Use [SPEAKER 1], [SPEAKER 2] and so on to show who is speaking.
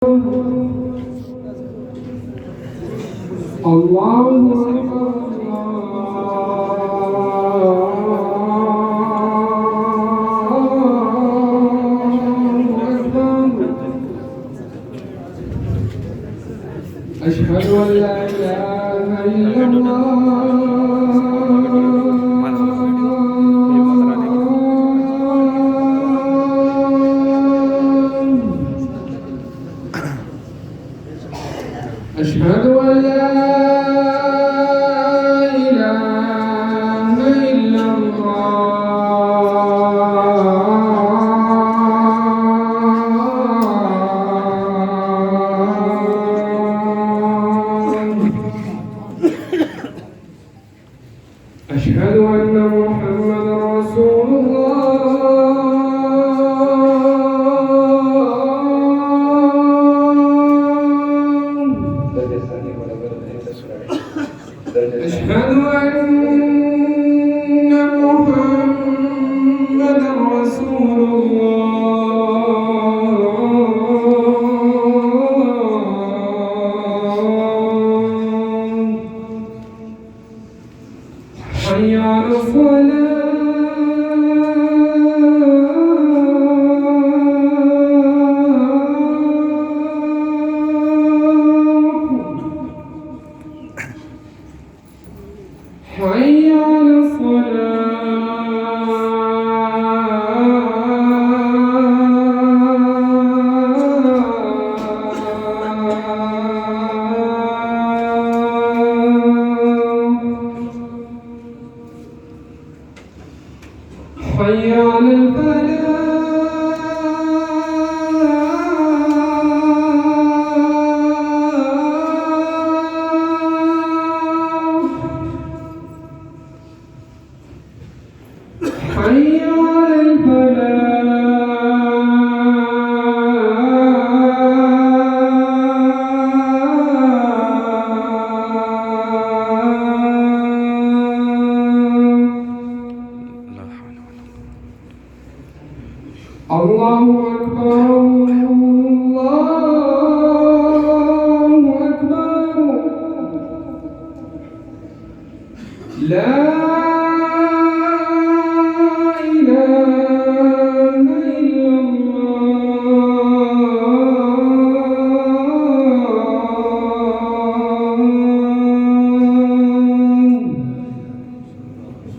[SPEAKER 1] الله أكبر. أشهد أن لا إله إلا الله. أشهد أن لا إله إلا أشهد أن محمدا رسول الله. أشهد أن محمدا رسول الله. حي على الصلاة. حي على حي على الفلاح. حي على الله أكبر. الله